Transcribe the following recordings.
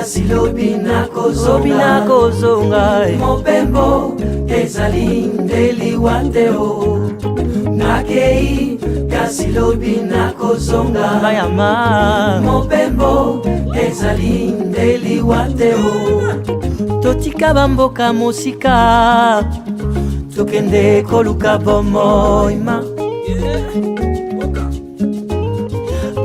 kasi lobi nakozonga mobembo ezali ndeliwa te o nakei kasi lobi nakozonga bayama mobembo ezali ndeliwa te o totika bamboka mosika tokende koluka bomoima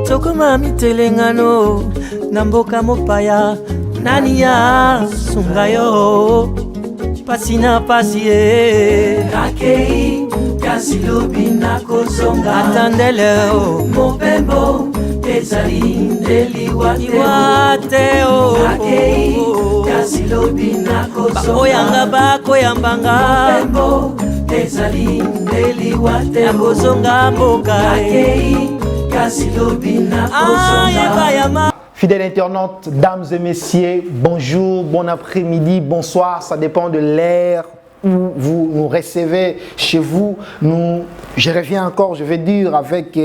tokoma mitelengano na mboka mopaya nani ya sunga yo pasi na pasi nakei kasi lobi nakozonga atandele mobembo ezali ndeliwa te o nakei kasi lobi nakozonga bakoyanga bakoyambanga mobembo ezali ndeliwa te nakozonga mboka nakei kasi lobi nakozonga. Fidèles internautes, dames et messieurs, bonjour, bon après-midi, bonsoir, ça dépend de l'ère où vous nous recevez chez vous. Je reviens encore, je vais dire, avec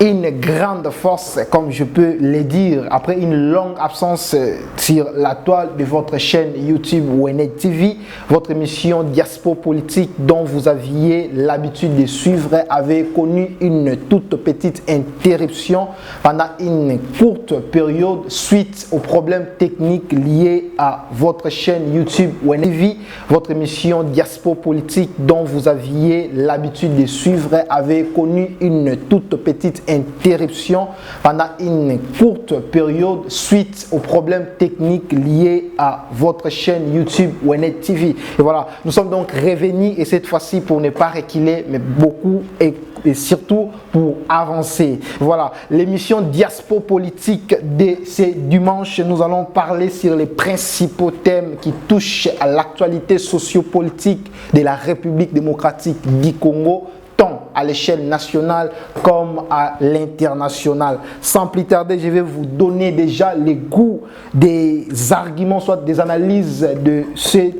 une grande force, comme je peux le dire, après une longue absence sur la toile de votre chaîne YouTube Wenet TV, votre émission Diaspora Politique dont vous aviez l'habitude de suivre avait connu une toute petite interruption pendant une courte période suite aux problèmes techniques liés à votre chaîne YouTube Wenet TV. Votre émission Diaspora Politique dont vous aviez l'habitude de suivre avait connu une toute petite interruption pendant une courte période suite aux problèmes techniques liés à votre chaîne YouTube Wenet TV. Et voilà, nous sommes donc revenus et cette fois-ci pour ne pas reculer mais beaucoup et surtout pour avancer. Voilà, l'émission Diaspora Politique de ce dimanche, nous allons parler sur les principaux thèmes qui touchent à l'actualité sociopolitique de la République démocratique du Congo, tant à l'échelle nationale comme à l'international. Sans plus tarder, je vais vous donner déjà les goûts des arguments, soit des analyses de cette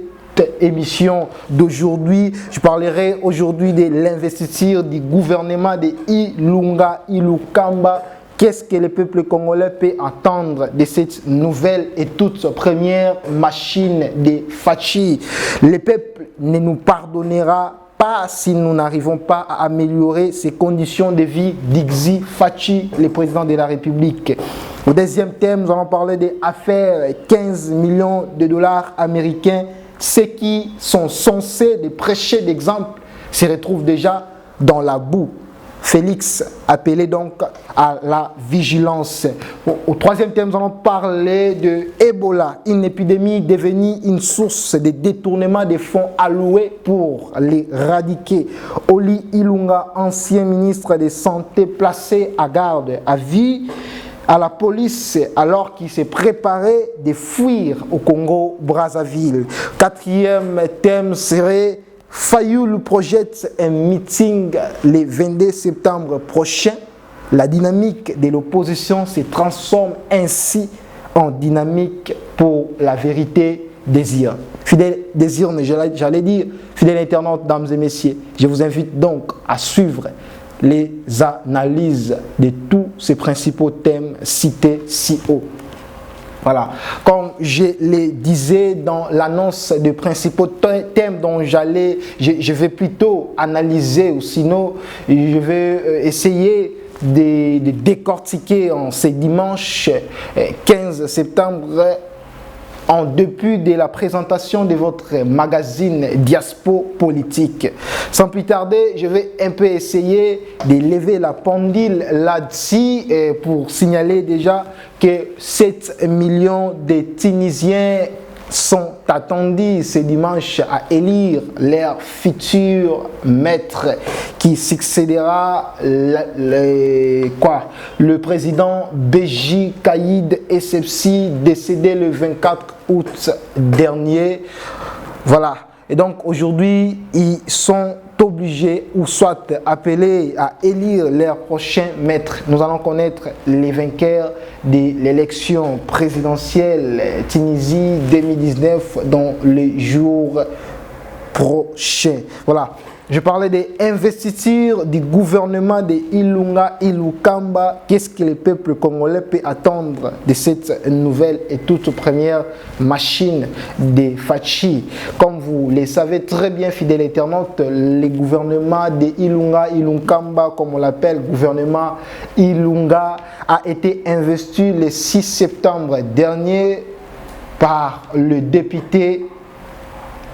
émission d'aujourd'hui. Je parlerai aujourd'hui de l'investiture du gouvernement de Ilunga Ilukamba. Qu'est-ce que le peuple congolais peut attendre de cette nouvelle et toute première machine de Fachi? Le peuple ne nous pardonnera pas si nous n'arrivons pas à améliorer ces conditions de vie d'Ixi Fachi, le président de la République. Au deuxième thème, nous allons parler des affaires 15 millions de dollars américains. Ceux qui sont censés de prêcher d'exemple se retrouvent déjà dans la boue. Félix appelé donc à la vigilance. Au troisième thème, nous allons parler de Ebola, une épidémie devenue une source de détournement des fonds alloués pour l'éradiquer. Oli Ilunga, ancien ministre de Santé, placé à garde à vie à la police alors qu'il s'est préparé de fuir au Congo-Brazzaville. Quatrième thème serait Fayoul projette un meeting le 22 septembre prochain. La dynamique de l'opposition se transforme ainsi en dynamique pour la vérité désir. Fidèle désir, j'allais dire, fidèles internautes, dames et messieurs, je vous invite donc à suivre les analyses de tous ces principaux thèmes cités si haut. Voilà, comme je le disais dans l'annonce des principaux thèmes dont je vais plutôt analyser, ou sinon je vais essayer de décortiquer en ce dimanche 15 septembre, en début de la présentation de votre magazine Diaspora Politique. Sans plus tarder, je vais un peu essayer de lever la pendule là-dessus pour signaler déjà que 7 millions de Tunisiens sont attendus ce dimanche à élire leur futur maître qui succédera le président Béji Caïd Essebsi, décédé le 24 août dernier. Voilà. Et donc aujourd'hui, ils sont obligés ou soit appelés à élire leur prochain maître. Nous allons connaître les vainqueurs de l'élection présidentielle Tunisie 2019 dans les jours prochains. Voilà. je parlais des investitures du gouvernement de Ilunga Ilukamba. Qu'est-ce que le peuple congolais peut attendre de cette nouvelle et toute première machine de Fachi? Comme vous le savez très bien, fidèles internautes, le gouvernement de Ilunga Ilukamba, comme on l'appelle, gouvernement Ilunga, a été investi le 6 septembre dernier par le député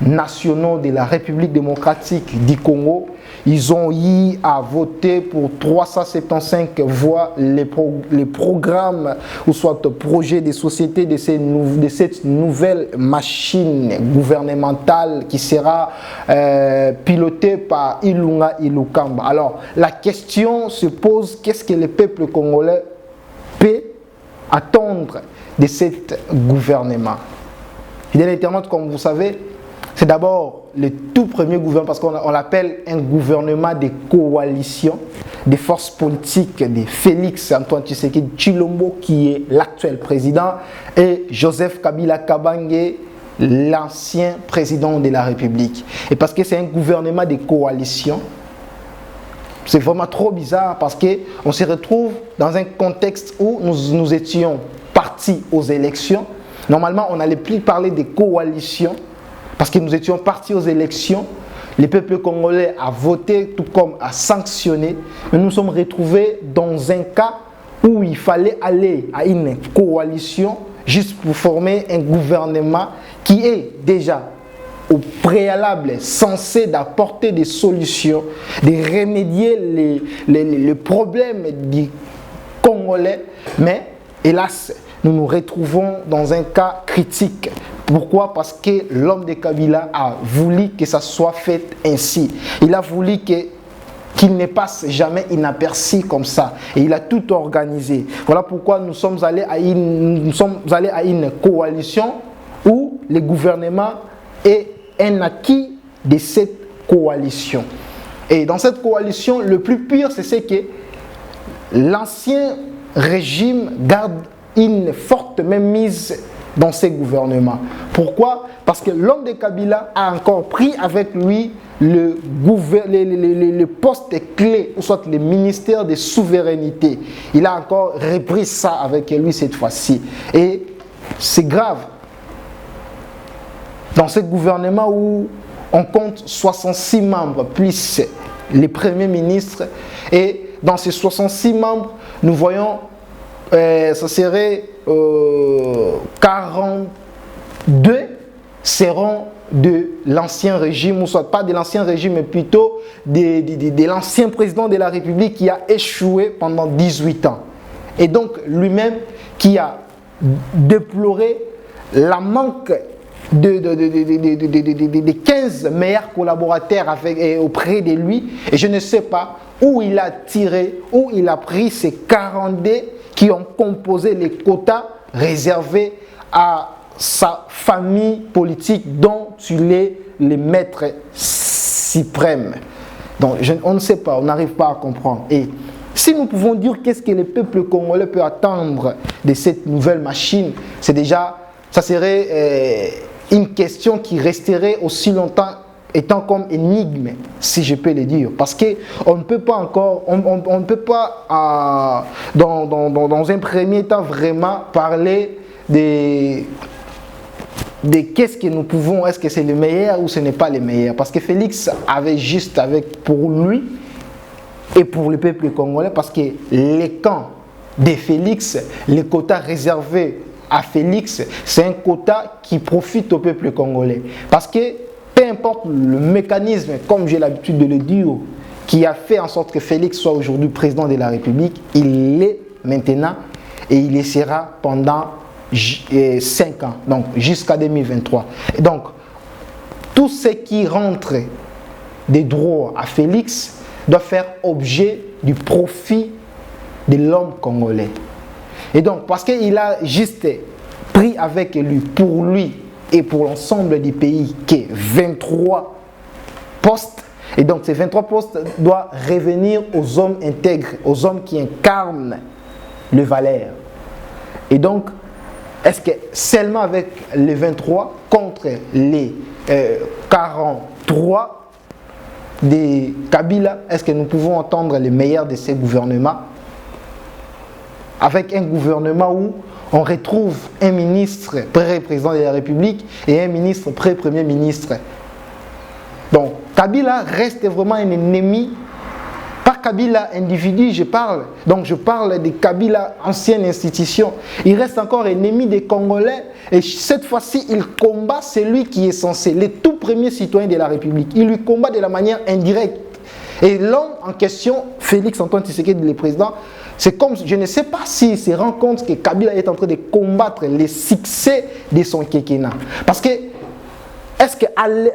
nationaux de la République démocratique du Congo. Ils ont eu à voter pour 375 voix les programmes ou soit projets des sociétés de cette nouvelle machine gouvernementale qui sera pilotée par Ilunga Ilukamba. Alors, la question se pose, qu'est-ce que le peuple congolais peut attendre de cet gouvernement? Fidèles internautes, comme vous savez, c'est d'abord le tout premier gouvernement, parce qu'on l'appelle un gouvernement de coalition des forces politiques de Félix Antoine Tshisekedi Tshilombo, qui est l'actuel président, et Joseph Kabila Kabange, l'ancien président de la République. Et parce que c'est un gouvernement de coalition, c'est vraiment trop bizarre, parce qu'on se retrouve dans un contexte où nous étions partis aux élections. Normalement, on n'allait plus parler de coalition, parce que nous étions partis aux élections, le peuple congolais a voté tout comme a sanctionné, mais nous nous sommes retrouvés dans un cas où il fallait aller à une coalition juste pour former un gouvernement qui est déjà au préalable censé d'apporter des solutions, de remédier les problèmes du Congolais, mais hélas, nous nous retrouvons dans un cas critique. Pourquoi? Parce que l'homme de Kabila a voulu que ça soit fait ainsi. Il a voulu qu'il ne passe jamais inaperçu comme ça. Et il a tout organisé. Voilà pourquoi nous sommes allés à une coalition où le gouvernement est un acquis de cette coalition. Et dans cette coalition, le plus pire, c'est que l'ancien régime garde une forte mainmise dans ces gouvernements. Pourquoi? Parce que l'homme de Kabila a encore pris avec lui le poste clé, ou soit le ministère de souveraineté. Il a encore repris ça avec lui cette fois-ci. Et c'est grave. Dans ce gouvernement où on compte 66 membres, plus les premiers ministres, et dans ces 66 membres, nous voyons ça serait 42 seront de l'ancien régime, ou soit pas de l'ancien régime, mais plutôt de l'ancien président de la République qui a échoué pendant 18 ans. Et donc lui-même qui a déploré la manque de 15 meilleurs collaborateurs auprès de lui. Et je ne sais pas où il a tiré, où il a pris ces 42 qui ont composé les quotas réservés à sa famille politique dont il est le maître suprême. Donc on ne sait pas, on n'arrive pas à comprendre. Et si nous pouvons dire qu'est-ce que le peuple congolais peut attendre de cette nouvelle machine, c'est déjà, ça serait une question qui resterait aussi longtemps étant comme énigme, si je peux le dire, parce que on ne peut pas encore, on ne peut pas dans un premier temps vraiment parler de qu'est-ce que nous pouvons, est-ce que c'est le meilleur ou ce n'est pas le meilleur, parce que Félix avait juste pour lui et pour le peuple congolais, parce que les camps de Félix, les quotas réservés à Félix, c'est un quota qui profite au peuple congolais, parce que peu importe le mécanisme, comme j'ai l'habitude de le dire, qui a fait en sorte que Félix soit aujourd'hui président de la République, il l'est maintenant et il y sera pendant 5 ans, donc jusqu'à 2023. Et donc, tout ce qui rentre des droits à Félix doit faire objet du profit de l'homme congolais. Et donc, parce qu'il a juste pris avec lui, pour lui, et pour l'ensemble du pays, qui est 23 postes. Et donc ces 23 postes doivent revenir aux hommes intègres, aux hommes qui incarnent le valeur. Et donc, est-ce que seulement avec les 23 contre les 43 de Kabila, est-ce que nous pouvons entendre les meilleurs de ces gouvernements? Avec un gouvernement où on retrouve un ministre pré-président de la République et un ministre pré-premier ministre. Donc, Kabila reste vraiment un ennemi. Pas Kabila individu, je parle. Donc, je parle de Kabila, ancienne institution. Il reste encore ennemi des Congolais. Et cette fois-ci, il combat celui qui est censé, le tout premier citoyen de la République. Il lui combat de la manière indirecte. Et l'homme en question, Félix Antoine Tshisekedi, le président, c'est comme, je ne sais pas s'il se rend compte que Kabila est en train de combattre les succès de son quinquennat. Parce que, est-ce qu'à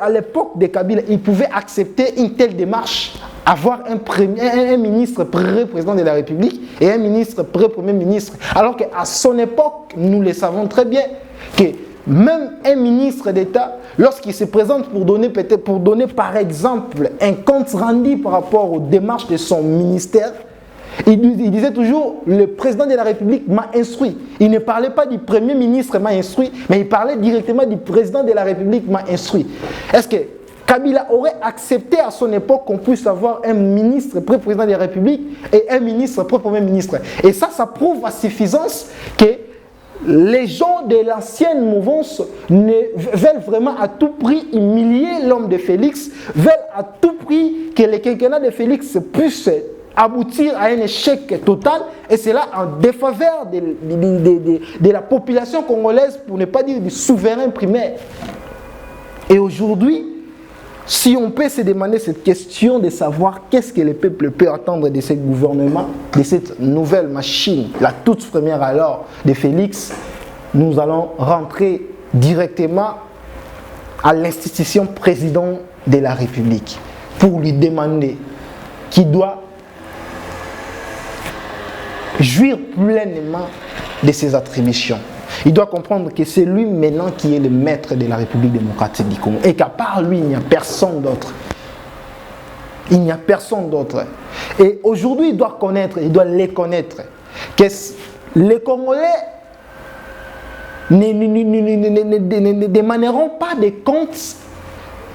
l'époque de Kabila, il pouvait accepter une telle démarche, avoir un ministre pré-président de la République et un ministre pré-premier ministre? Alors qu'à son époque, nous le savons très bien, que même un ministre d'État, lorsqu'il se présente pour donner par exemple un compte rendu par rapport aux démarches de son ministère, il disait toujours, le président de la République m'a instruit. Il ne parlait pas du premier ministre m'a instruit, mais il parlait directement du président de la République m'a instruit. Est-ce que Kabila aurait accepté à son époque qu'on puisse avoir un ministre pré-président de la République et un ministre pré-premier ministre? Et ça prouve à suffisance que les gens de l'ancienne mouvance veulent vraiment à tout prix humilier l'homme de Félix, veulent à tout prix que le quinquennat de Félix puisse aboutir à un échec total, et c'est là en défaveur de la population congolaise, pour ne pas dire du souverain primaire. Et aujourd'hui, si on peut se demander cette question de savoir qu'est-ce que le peuple peut attendre de ce gouvernement, de cette nouvelle machine, la toute première alors de Félix, nous allons rentrer directement à l'institution président de la République pour lui demander qui doit jouir pleinement de ses attributions. Il doit comprendre que c'est lui maintenant qui est le maître de la République démocratique du Congo et qu'à part lui, il n'y a personne d'autre. Il n'y a personne d'autre. Et aujourd'hui, il doit les connaître, que les Congolais ne démaneront pas de comptes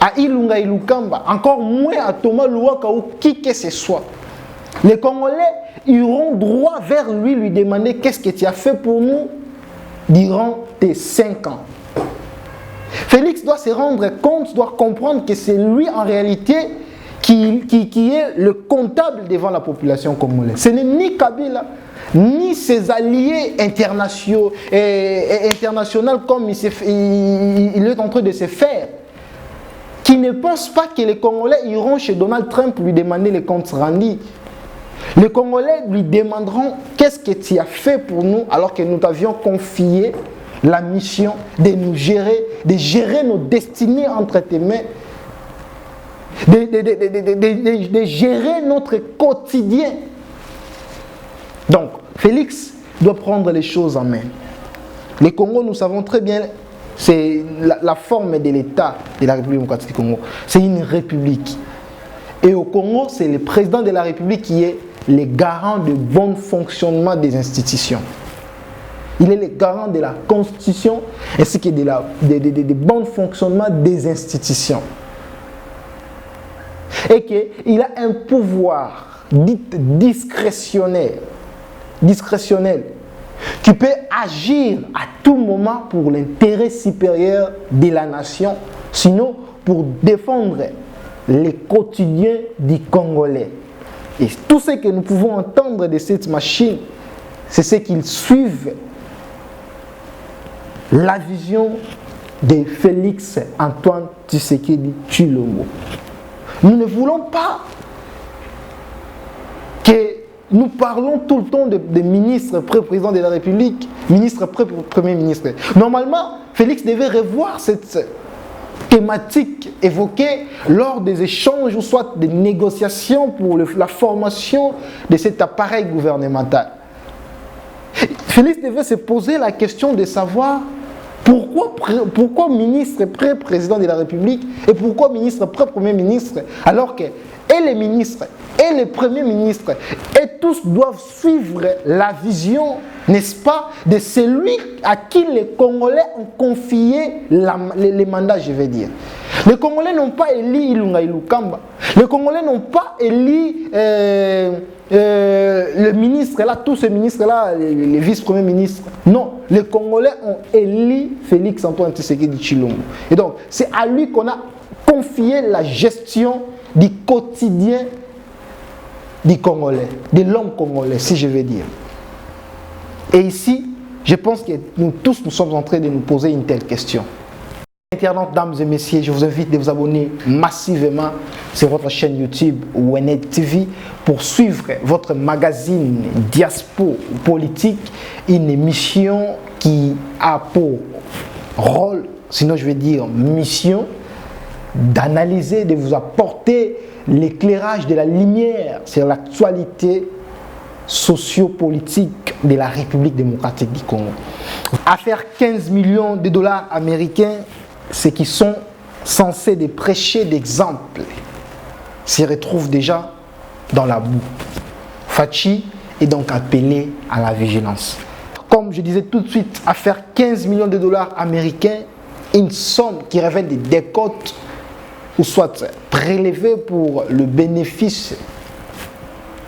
à Ilunga Ilukamba, encore moins à Thomas Louaka ou qui que ce soit. Les Congolais iront droit vers lui demander qu'est-ce que tu as fait pour nous durant tes 5 ans. Félix doit se rendre compte, doit comprendre que c'est lui en réalité qui est le comptable devant la population congolaise. Ce n'est ni Kabila, ni ses alliés internationaux comme il est en train de se faire, qui ne pensent pas que les Congolais iront chez Donald Trump lui demander les comptes rendus. Les Congolais lui demanderont qu'est-ce que tu as fait pour nous alors que nous t'avions confié la mission de nous gérer, de gérer nos destinées entre tes mains, de gérer notre quotidien. Donc, Félix doit prendre les choses en main. Les Congo, nous savons très bien, c'est la forme de l'État de la République démocratique du Congo. C'est une république. Et au Congo, c'est le président de la République qui est le garant du bon fonctionnement des institutions. Il est le garant de la Constitution ainsi que de bon fonctionnement des institutions. Et qu'il a un pouvoir dit discrétionnel qui peut agir à tout moment pour l'intérêt supérieur de la nation, sinon pour défendre les quotidiens du Congolais. Et tout ce que nous pouvons entendre de cette machine, c'est ce qu'ils suivent la vision de Félix Antoine Tshisekedi Tshilombo. Nous ne voulons pas que nous parlons tout le temps de ministre pré-président de la République, ministre pré-premier ministre. Normalement, Félix devait revoir cette thématique évoquée lors des échanges ou soit des négociations pour la formation de cet appareil gouvernemental. Félix devait se poser la question de savoir pourquoi ministre pré-président de la République et pourquoi ministre pré-premier ministre, alors que et les ministres, et les premiers ministres, et tous doivent suivre la vision, n'est-ce pas, de celui à qui les Congolais ont confié les mandats, je vais dire. Les Congolais n'ont pas élu Ilunga Ilukamba. Les Congolais n'ont pas élu le ministre là, tous ces ministres-là, les vice-premiers ministres. Non, les Congolais ont élu Félix Antoine Tshisekedi Tshilombo. Et donc, c'est à lui qu'on a confié la gestion du quotidien du Congolais, de l'homme congolais, si je veux dire. Et ici, je pense que nous tous, nous sommes en train de nous poser une telle question. Internautes, dames et messieurs, je vous invite de vous abonner massivement sur votre chaîne YouTube Wenet TV pour suivre votre magazine Diaspo Politique, une émission qui a pour rôle, sinon je vais dire mission, d'analyser, de vous apporter l'éclairage de la lumière sur l'actualité sociopolitique de la République démocratique du Congo. À faire 15 millions de dollars américains, ceux qui sont censés de prêcher d'exemple s'y retrouvent déjà dans la boue. Fachi est donc appelé à la vigilance. Comme je disais tout de suite, à faire 15 millions de dollars américains, une somme qui révèle des décotes ou soit prélevée pour le bénéfice,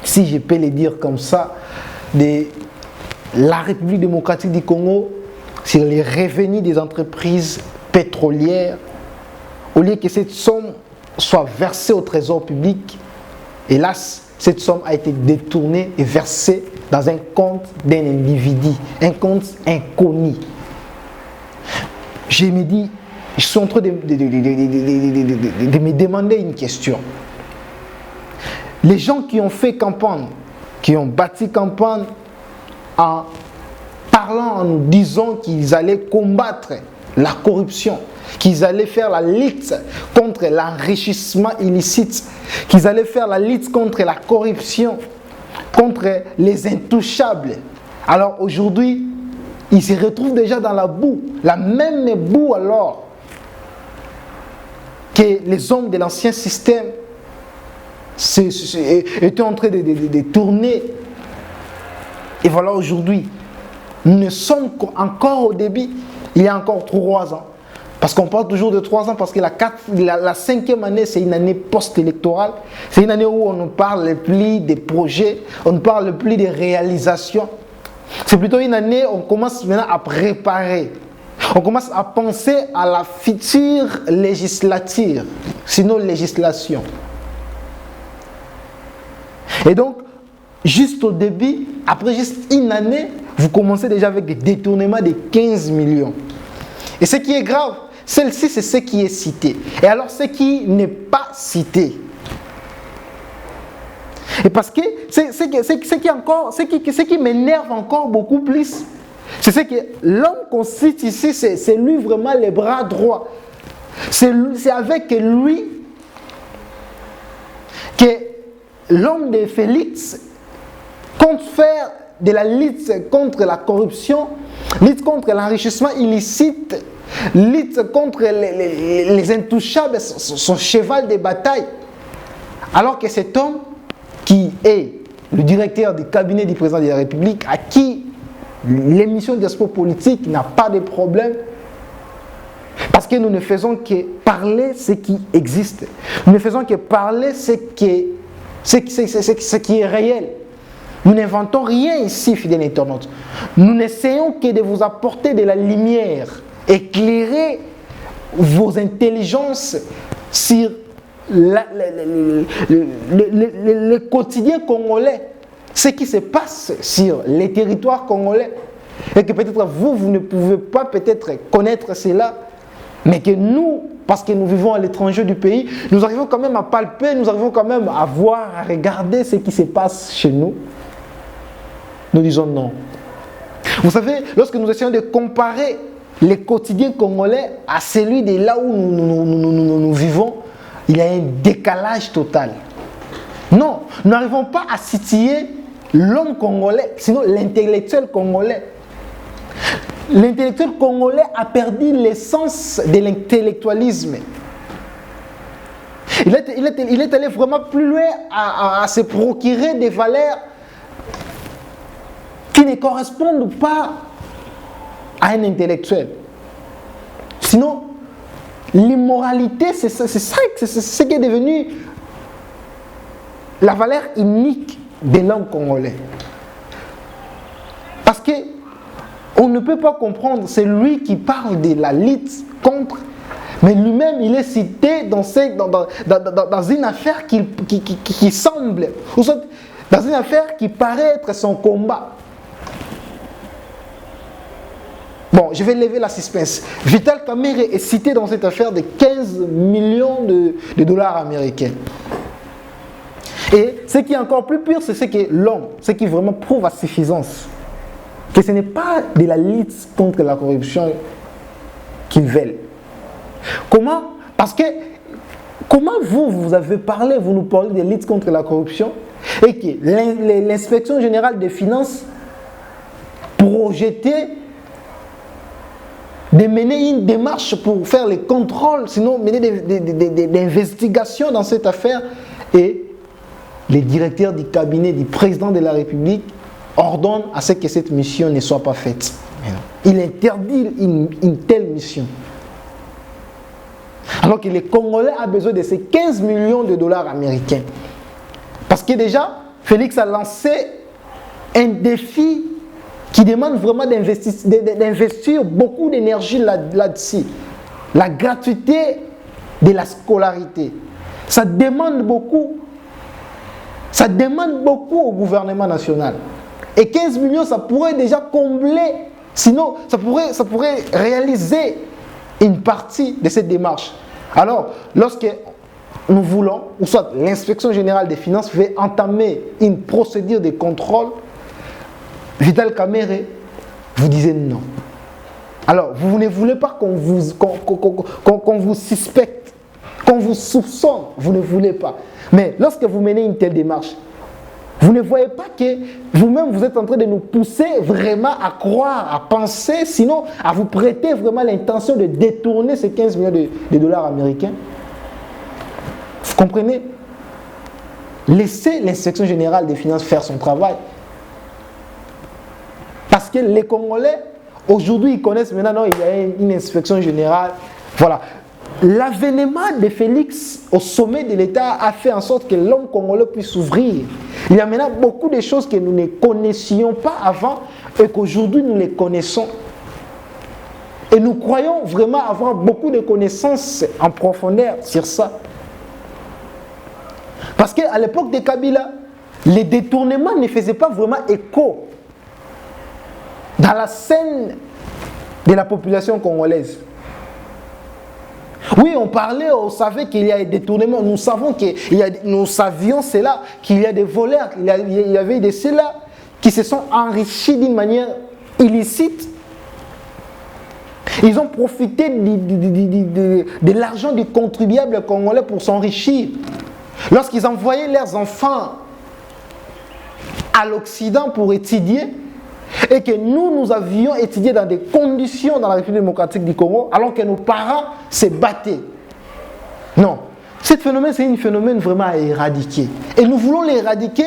si je peux le dire comme ça, de la République démocratique du Congo sur les revenus des entreprises pétrolières, au lieu que cette somme soit versée au trésor public. Hélas, cette somme a été détournée et versée dans un compte d'un individu, un compte inconnu. Je me dis, je suis en train de me demander une question. Les gens qui ont fait campagne, qui ont bâti campagne en parlant, en nous disant qu'ils allaient combattre la corruption, qu'ils allaient faire la lutte contre l'enrichissement illicite, qu'ils allaient faire la lutte contre la corruption, contre les intouchables. Alors aujourd'hui, ils se retrouvent déjà dans la boue, la même boue alors que les hommes de l'ancien système étaient en train de tourner. Et voilà aujourd'hui, nous ne sommes encore au début. Il y a encore 3 ans. Parce qu'on parle toujours de 3 ans, parce que la 5e année, c'est une année post-électorale. C'est une année où on ne parle plus des projets, on ne parle plus des réalisations. C'est plutôt une année où on commence maintenant à préparer. On commence à penser à la future législature, sinon législation. Et donc, juste au début, après juste une année, vous commencez déjà avec des détournements de 15 millions. Et ce qui est grave, celle-ci, c'est ce qui est cité. Et alors, ce qui n'est pas cité. Et parce que ce qui m'énerve encore beaucoup plus, c'est ce que l'homme qu'on cite ici, c'est lui vraiment les bras droits. C'est avec lui que l'homme de Félix compte faire de la lutte contre la corruption, lutte contre l'enrichissement illicite, lutte contre les intouchables, son cheval de bataille. Alors que cet homme qui est le directeur du cabinet du président de la République, à qui l'émission Diaspo Politique n'a pas de problème, parce que nous ne faisons que parler ce qui existe. Nous ne faisons que parler ce qui est réel. Nous n'inventons rien ici, fidèles internautes. Nous n'essayons que de vous apporter de la lumière, éclairer vos intelligences sur le quotidien congolais, ce qui se passe sur les territoires congolais. Et que peut-être vous ne pouvez pas peut-être connaître cela, mais que nous, parce que nous vivons à l'étranger du pays, nous arrivons quand même à palper, nous arrivons quand même à voir, à regarder ce qui se passe chez nous. Nous disons non. Vous savez, lorsque nous essayons de comparer les quotidiens congolais à celui de là où nous vivons, il y a un décalage total. Non, nous n'arrivons pas à situer l'homme congolais, sinon l'intellectuel congolais. L'intellectuel congolais a perdu l'essence de l'intellectualisme. Il est allé vraiment plus loin à se procurer des valeurs qui ne correspondent pas à un intellectuel. Sinon, l'immoralité, c'est ce qui est devenu la valeur unique de l'homme congolais. Parce que on ne peut pas comprendre, c'est lui qui parle de la lutte contre, mais lui-même il est cité dans une affaire qui semble, ou soit dans une affaire qui paraît être son combat. Bon, je vais lever la suspense. Vital Kamerhe est cité dans cette affaire de 15 millions de dollars américains. Et ce qui est encore plus pire, c'est ce que l'homme, ce qui vraiment prouve à suffisance, que ce n'est pas de la lutte contre la corruption qu'ils veulent. Comment? Parce que, comment vous avez parlé, vous nous parlez de lutte contre la corruption, et que l'inspection générale des finances projetait de mener une démarche pour faire les contrôles, sinon mener des investigations dans cette affaire, et les directeurs du cabinet du président de la République ordonnent à ce que cette mission ne soit pas faite. Il interdit une telle mission. Alors que les Congolais ont besoin de ces 15 millions de dollars américains. Parce que déjà, Félix a lancé un défi qui demande vraiment d'investir beaucoup d'énergie là-dessus. La gratuité de la scolarité. Ça demande beaucoup au gouvernement national. Et 15 millions, ça pourrait déjà combler, sinon ça pourrait réaliser une partie de cette démarche. Alors, lorsque nous voulons, ou soit l'inspection générale des finances veut entamer une procédure de contrôle, Vital Kamerhe, vous disiez non. Alors, vous ne voulez pas qu'on vous suspecte, qu'on vous soupçonne, vous ne voulez pas. Mais lorsque vous menez une telle démarche, vous ne voyez pas que vous-même vous êtes en train de nous pousser vraiment à croire, à penser, sinon à vous prêter vraiment l'intention de détourner ces 15 millions de dollars américains. Vous comprenez? Laissez l'inspection générale des finances faire son travail. Parce que les Congolais, aujourd'hui, ils connaissent maintenant, non, il y a une inspection générale. Voilà. L'avènement de Félix au sommet de l'État a fait en sorte que l'homme congolais puisse s'ouvrir. Il y a maintenant beaucoup de choses que nous ne connaissions pas avant et qu'aujourd'hui nous les connaissons. Et nous croyons vraiment avoir beaucoup de connaissances en profondeur sur ça. Parce qu'à l'époque de Kabila, les détournements ne faisaient pas vraiment écho dans la scène de la population congolaise. Oui, on parlait, on savait qu'il y a des détournements, nous savions cela, qu'il y a des voleurs, il y avait des ceux-là qui se sont enrichis d'une manière illicite. Ils ont profité de l'argent du contribuable congolais pour s'enrichir. Lorsqu'ils envoyaient leurs enfants à l'Occident pour étudier, et que nous avions étudié dans des conditions dans la République démocratique du Congo, alors que nos parents se battaient. Non. Ce phénomène, c'est un phénomène vraiment à éradiquer. Et nous voulons l'éradiquer.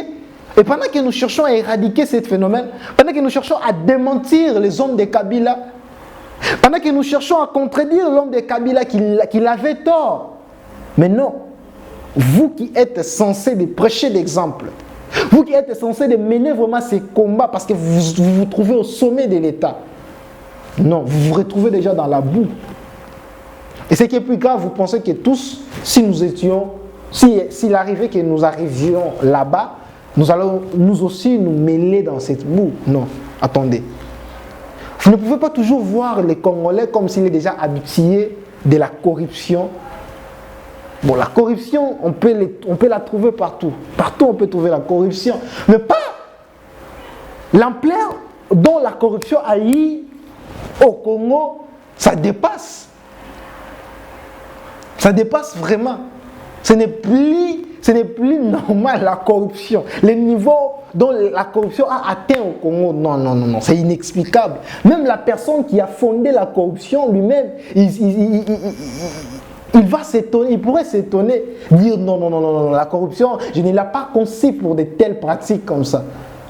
Et pendant que nous cherchons à éradiquer ce phénomène, pendant que nous cherchons à démentir les hommes de Kabila, pendant que nous cherchons à contredire l'homme de Kabila qu'il avait tort. Mais non. Vous qui êtes censés de prêcher d'exemple, vous qui êtes censé de mener vraiment ces combats parce que vous vous trouvez au sommet de l'État. Non, vous vous retrouvez déjà dans la boue. Et ce qui est plus grave, vous pensez que tous, s'il arrivait que nous arrivions là-bas, nous allons nous aussi nous mêler dans cette boue. Non, attendez. Vous ne pouvez pas toujours voir les Congolais comme s'ils étaient déjà habitués de la corruption. Bon, la corruption, on peut la trouver partout. Partout, on peut trouver la corruption. Mais pas l'ampleur dont la corruption a eu au Congo, ça dépasse. Ça dépasse vraiment. Ce n'est plus normal la corruption. Le niveau dont la corruption a atteint au Congo, non, c'est inexplicable. Même la personne qui a fondé la corruption lui-même, il va s'étonner, il pourrait s'étonner, dire non, la corruption, je ne l'ai pas conçue pour de telles pratiques comme ça.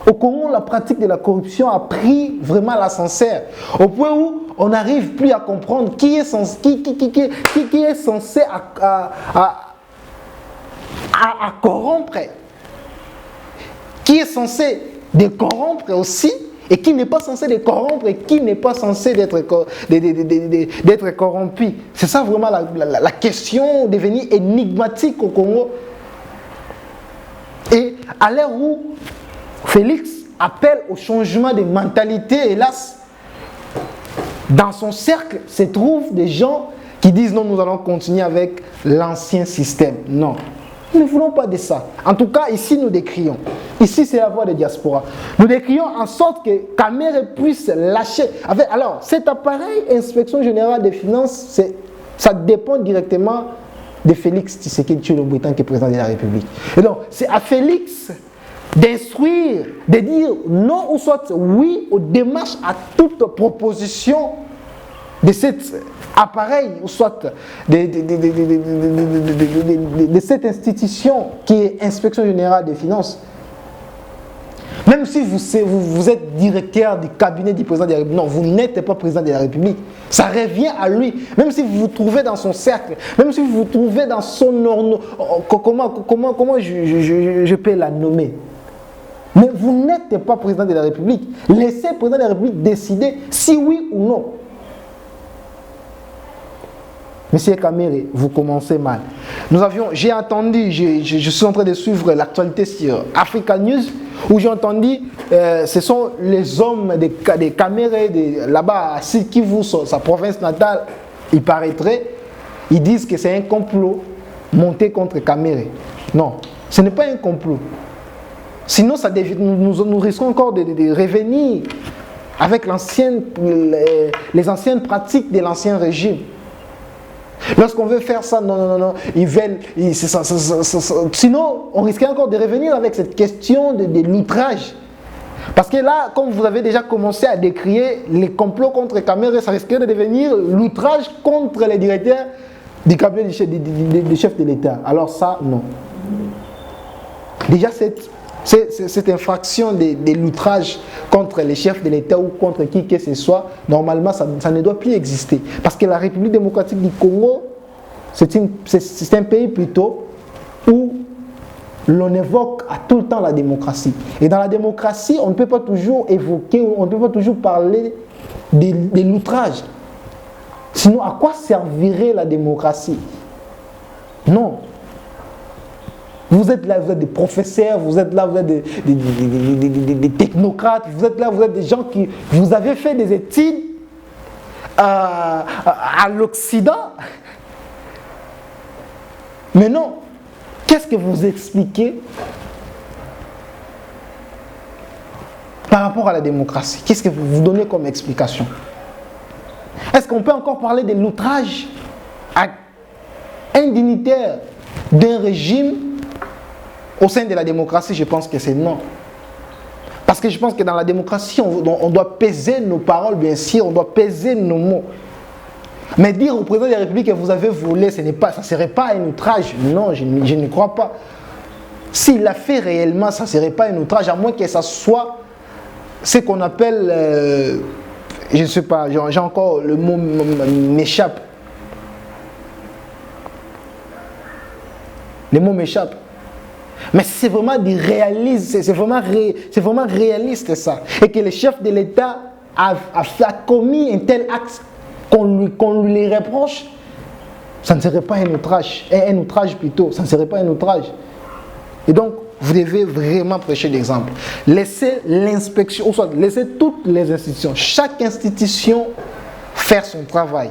Au Congo, la pratique de la corruption a pris vraiment l'ascenseur, au point où on n'arrive plus à comprendre qui est censé, à corrompre, qui est censé de corrompre aussi, et qui n'est pas censé les corrompre et qui n'est pas censé d'être corrompu. C'est ça vraiment la question devenue énigmatique au Congo. Et à l'heure où Félix appelle au changement de mentalité, hélas, dans son cercle se trouvent des gens qui disent non, nous allons continuer avec l'ancien système. Non. Nous ne voulons pas de ça. En tout cas, ici, nous décrions. Ici, c'est la voix des diasporas. Nous décrions en sorte que Kamere puisse lâcher. Alors, cet appareil, Inspection Générale des Finances, ça dépend directement de Félix Tshisekedi Tshilombo, qui est président de la République. Et donc, c'est à Félix d'instruire, de dire non ou soit oui aux démarches à toute proposition de cet appareil, ou soit de cette institution qui est Inspection Générale des Finances. Même si vous êtes directeur du cabinet du président de la République, non, vous n'êtes pas président de la République. Ça revient à lui. Même si vous vous trouvez dans son cercle, même si vous vous trouvez dans son comment je peux la nommer. Mais vous n'êtes pas président de la République. Laissez le président de la République décider si oui ou non. Monsieur Kamere, vous commencez mal. J'ai entendu, je suis en train de suivre l'actualité sur Africa News, où j'ai entendu, ce sont les hommes des Kamere, là-bas à Sud Kivu, sa province natale, il paraîtrait, ils disent que c'est un complot monté contre Kamere. Non, ce n'est pas un complot. Sinon, nous risquons encore de revenir avec les anciennes pratiques de l'ancien régime. Lorsqu'on veut faire ça, non, ils veulent. Sinon, on risquait encore de revenir avec cette question de l'outrage. Parce que là, comme vous avez déjà commencé à décrire les complots contre Kamere, ça risquait de devenir l'outrage contre les directeurs du cabinet des chefs de l'État. Alors ça, non. Déjà, cette infraction de l'outrage contre les chefs de l'État ou contre qui que ce soit, normalement, ça ne doit plus exister. Parce que la République démocratique du Congo, c'est un pays plutôt où l'on évoque à tout le temps la démocratie. Et dans la démocratie, on ne peut pas toujours évoquer, on ne peut pas toujours parler de l'outrage. Sinon, à quoi servirait la démocratie? Non. Vous êtes là, vous êtes des professeurs, vous êtes là, vous êtes des technocrates, vous êtes là, vous êtes des gens qui... Vous avez fait des études à l'Occident. Mais non, qu'est-ce que vous expliquez par rapport à la démocratie? Qu'est-ce que vous donnez comme explication? Est-ce qu'on peut encore parler de l'outrage à un dignitaire d'un régime? Au sein de la démocratie, je pense que c'est non. Parce que je pense que dans la démocratie, on doit peser nos paroles, bien sûr, on doit peser nos mots. Mais dire au président de la République que vous avez volé, ça ne serait pas un outrage. Non, je ne crois pas. S'il l'a fait réellement, ça ne serait pas un outrage, à moins que ça soit ce qu'on appelle, je ne sais pas, j'ai encore le mot m'échappe. Le mot m'échappe. Mais c'est vraiment du réalisme, c'est vraiment réaliste ça. Et que le chef de l'État a commis un tel acte qu'on lui reproche, ça ne serait pas un outrage plutôt, ça ne serait pas un outrage. Et donc, vous devez vraiment prêcher l'exemple. Laissez l'inspection, ou soit laissez toutes les institutions, chaque institution faire son travail.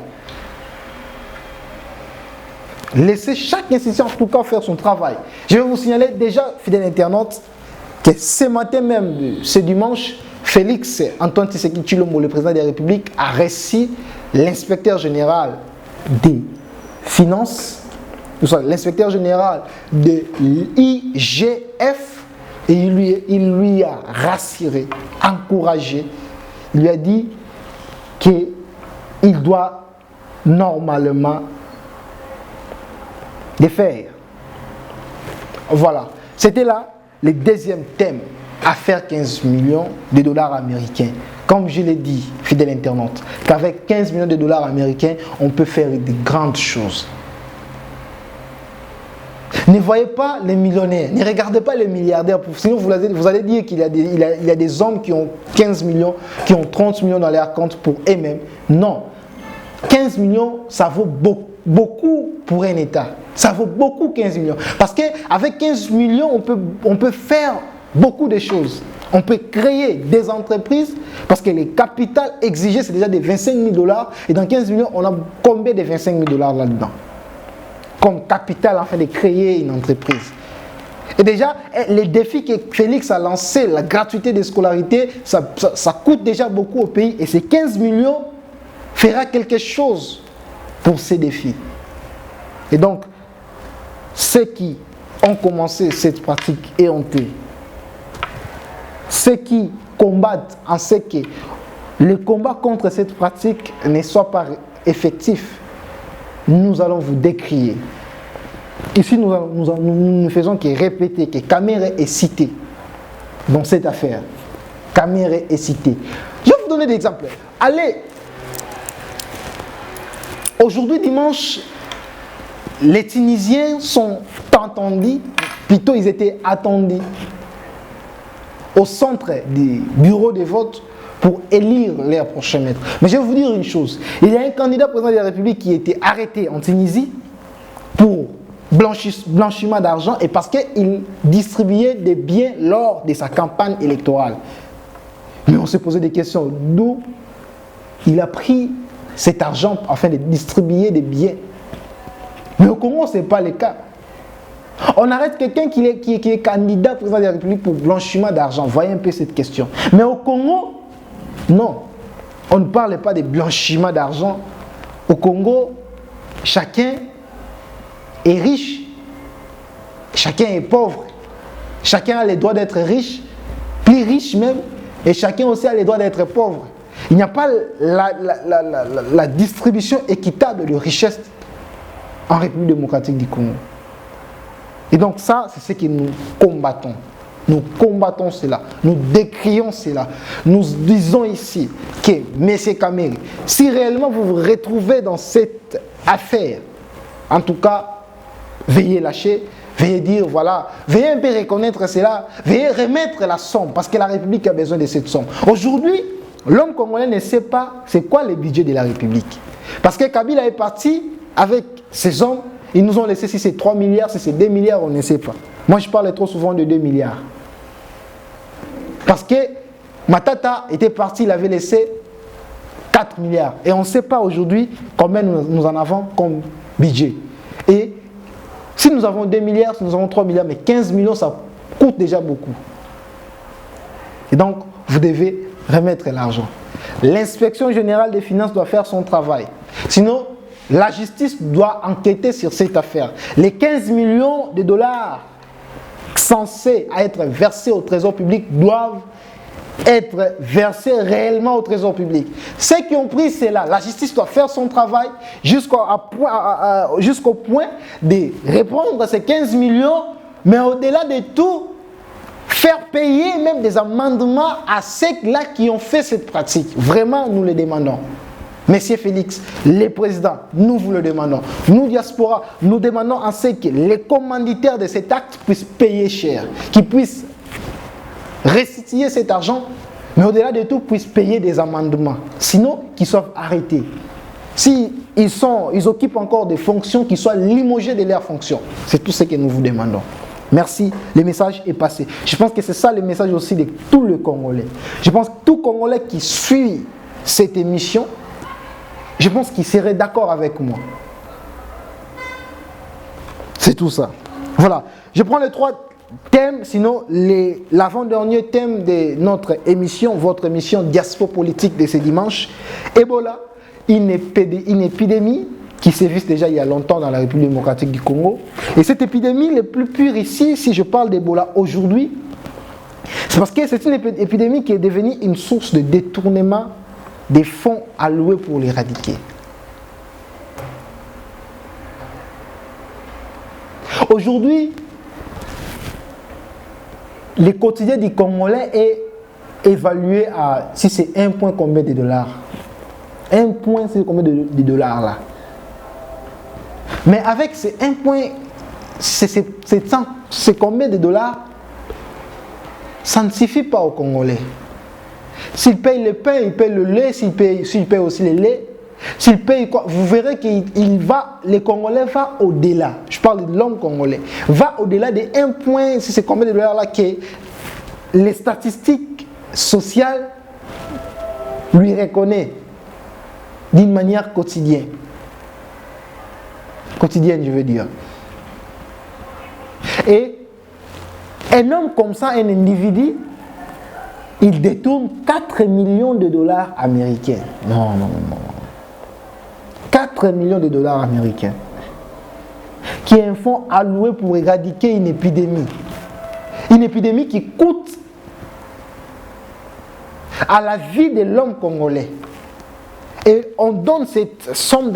Laissez chaque institution en tout cas faire son travail. Je vais vous signaler déjà, fidèles internautes, que ce matin même, ce dimanche, Félix Antoine Tshisekedi Tshilombo, le président de la République, a reçu l'inspecteur général des finances, l'inspecteur général de l'IGF, et il lui a rassuré, encouragé. Il lui a dit qu'il doit normalement de faire. Voilà. C'était là le deuxième thème, à faire 15 millions de dollars américains. Comme je l'ai dit, fidèle internaute, qu'avec 15 millions de dollars américains, on peut faire de grandes choses. Ne voyez pas les millionnaires, ne regardez pas les milliardaires, sinon vous allez dire qu'il y a des hommes qui ont 15 millions, qui ont 30 millions dans leur compte pour eux-mêmes. Non, 15 millions, ça vaut beaucoup pour un État. Ça vaut beaucoup 15 millions. Parce qu'avec 15 millions, on peut faire beaucoup de choses. On peut créer des entreprises parce que les capitales exigées, c'est déjà des 25 000 dollars. Et dans 15 millions, on a combien de 25 000 dollars là-dedans? Comme capital afin de créer une entreprise. Et déjà, les défis que Félix a lancés, la gratuité des scolarités, ça coûte déjà beaucoup au pays. Et ces 15 millions fera quelque chose pour ces défis. Et donc, ceux qui ont commencé cette pratique éhontée, ceux qui combattent en ce que le combat contre cette pratique ne soit pas effectif, nous allons vous décrier. Ici, nous ne faisons que répéter que Kamere est cité dans cette affaire. Kamere est cité. Je vais vous donner des exemples. Allez, aujourd'hui dimanche, les Tunisiens sont entendus, plutôt ils étaient attendus au centre du bureau de vote pour élire leur prochain maître. Mais je vais vous dire une chose, il y a un candidat président de la République qui a été arrêté en Tunisie pour blanchiment d'argent et parce qu'il distribuait des biens lors de sa campagne électorale. Mais on s'est posé des questions, d'où il a pris cet argent afin de distribuer des biens. Mais au Congo, ce n'est pas le cas. On arrête quelqu'un qui est candidat président de la République pour blanchiment d'argent. Voyez un peu cette question. Mais au Congo, non. On ne parle pas de blanchiment d'argent. Au Congo, chacun est riche. Chacun est pauvre. Chacun a le droit d'être riche, plus riche même. Et chacun aussi a le droit d'être pauvre. Il n'y a pas la distribution équitable de richesse en République démocratique du Congo. Et donc ça, c'est ce que nous combattons. Nous combattons cela. Nous décrions cela. Nous disons ici que, M. Kamere, si réellement vous vous retrouvez dans cette affaire, en tout cas, veuillez lâcher, veuillez dire, voilà, veuillez un peu reconnaître cela, veuillez remettre la somme, parce que la République a besoin de cette somme. Aujourd'hui, l'homme congolais ne sait pas c'est quoi le budget de la République. Parce que Kabila est parti avec ses hommes. Ils nous ont laissé, si c'est 3 milliards, si c'est 2 milliards, on ne sait pas. Moi, je parle trop souvent de 2 milliards. Parce que Matata était parti, il avait laissé 4 milliards. Et on ne sait pas aujourd'hui combien nous en avons comme budget. Et si nous avons 2 milliards, si nous avons 3 milliards, mais 15 millions, ça coûte déjà beaucoup. Et donc, vous devez remettre l'argent. L'inspection générale des finances doit faire son travail. Sinon, la justice doit enquêter sur cette affaire. Les 15 millions de dollars censés être versés au trésor public doivent être versés réellement au trésor public. Ceux qui ont pris cela, la justice doit faire son travail jusqu'au point de reprendre ces 15 millions, mais au-delà de tout, faire payer même des amendements à ceux-là qui ont fait cette pratique. Vraiment, nous le demandons. Monsieur Félix, les présidents, nous vous le demandons. Nous, diaspora, nous demandons à ce que les commanditaires de cet acte puissent payer cher, qu'ils puissent restituer cet argent, mais au-delà de tout, puissent payer des amendements. Sinon, qu'ils soient arrêtés. S'ils occupent encore des fonctions, qu'ils soient limogés de leurs fonctions. C'est tout ce que nous vous demandons. Merci, le message est passé. Je pense que c'est ça le message aussi de tout le Congolais. Je pense que tout Congolais qui suit cette émission, je pense qu'il serait d'accord avec moi. C'est tout ça. Voilà. Je prends les 3 thèmes, sinon l'avant-dernier thème de notre émission, votre émission Diaspopolitique de ce dimanche. Ebola, une épidémie qui sévit déjà il y a longtemps dans la République démocratique du Congo. Et cette épidémie, le plus pure ici, si je parle d'Ebola aujourd'hui, c'est parce que c'est une épidémie qui est devenue une source de détournement des fonds alloués pour l'éradiquer. Aujourd'hui, le quotidien du Congolais est évalué à, si c'est 1 point combien de dollars? 1 point, c'est combien de dollars là? Mais avec ces 1 point, c'est combien de dollars? Ça ne suffit pas aux Congolais. S'ils payent le pain, ils payent le lait, s'ils payent aussi le lait, s'ils payent quoi, vous verrez les Congolais vont au-delà. Je parle de l'homme congolais. Va au-delà de 1 point, si c'est combien de dollars là que les statistiques sociales lui reconnaissent d'une manière quotidienne. Quotidienne, je veux dire. Et un homme comme ça, un individu, il détourne 4 millions de dollars américains. Non. 4 millions de dollars américains. Qui est un fonds alloué pour éradiquer une épidémie. Une épidémie qui coûte à la vie de l'homme congolais. Et on donne cette somme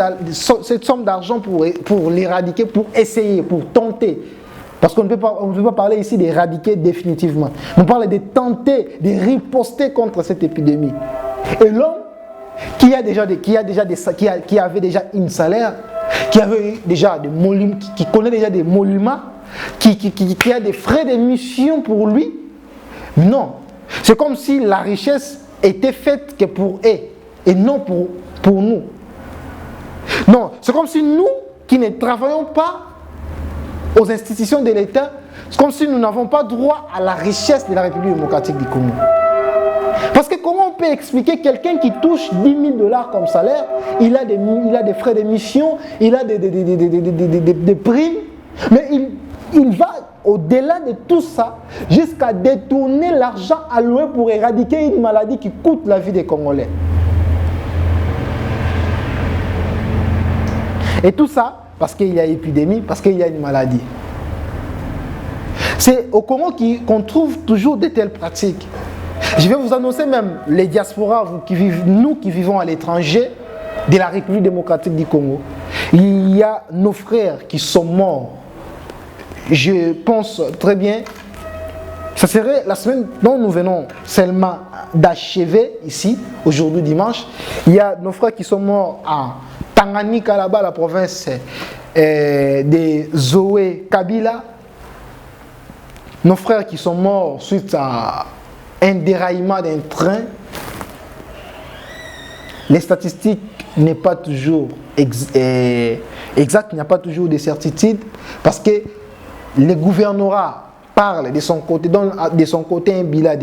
d'argent pour l'éradiquer, pour essayer, pour tenter. Parce qu'on ne peut pas parler ici d'éradiquer définitivement. On parle de tenter, de riposter contre cette épidémie. Et l'homme qui avait déjà un salaire, qui avait déjà des moluments, qui connaît déjà des moluments, qui a des frais de mission pour lui, non. C'est comme si la richesse était faite que pour eux et non pour nous. Non, c'est comme si nous qui ne travaillons pas aux institutions de l'État, c'est comme si nous n'avons pas droit à la richesse de la République démocratique du Congo. Parce que comment on peut expliquer quelqu'un qui touche 10 000 dollars comme salaire, il a des frais de mission, il a des primes, mais il va au-delà de tout ça jusqu'à détourner l'argent alloué pour éradiquer une maladie qui coûte la vie des Congolais. Et tout ça parce qu'il y a épidémie, parce qu'il y a une maladie. C'est au Congo qu'on trouve toujours de telles pratiques. Je vais vous annoncer même les diasporas, nous qui vivons à l'étranger de la République démocratique du Congo. Il y a nos frères qui sont morts. Je pense très bien, ça serait la semaine dont nous venons seulement d'achever ici, aujourd'hui dimanche. Il y a nos frères qui sont morts à Tanganyika, là-bas, la province de Zoé Kabila. Nos frères qui sont morts suite à un déraillement d'un train. Les statistiques n'est pas toujours exactes, il n'y a pas toujours de certitude, parce que le gouvernorat parle de son côté, donne de son côté un bilan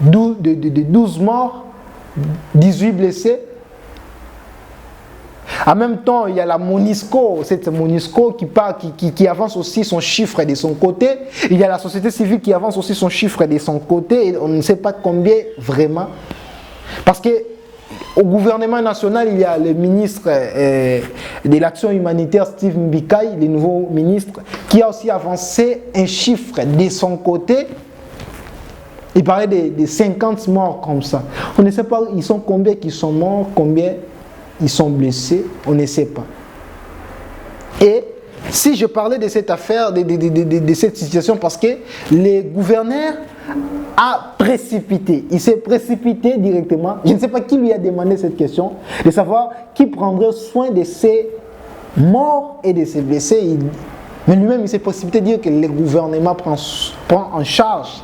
de 12 morts, 18 blessés. En même temps, il y a la MONUSCO, cette MONUSCO qui avance aussi son chiffre de son côté. Il y a la société civile qui avance aussi son chiffre de son côté. Et on ne sait pas combien vraiment. Parce que au gouvernement national, il y a le ministre de l'action humanitaire, Steve Mbikai, le nouveau ministre, qui a aussi avancé un chiffre de son côté. Il parlait de 50 morts comme ça. On ne sait pas ils sont combien qui sont morts, combien ils sont blessés, on ne sait pas. Et si je parlais de cette affaire, de cette situation, parce que le gouverneur a précipité, il s'est précipité directement, je ne sais pas qui lui a demandé cette question, de savoir qui prendrait soin de ces morts et de ces blessés. Mais lui-même, il s'est précipité de dire que le gouvernement prend en charge.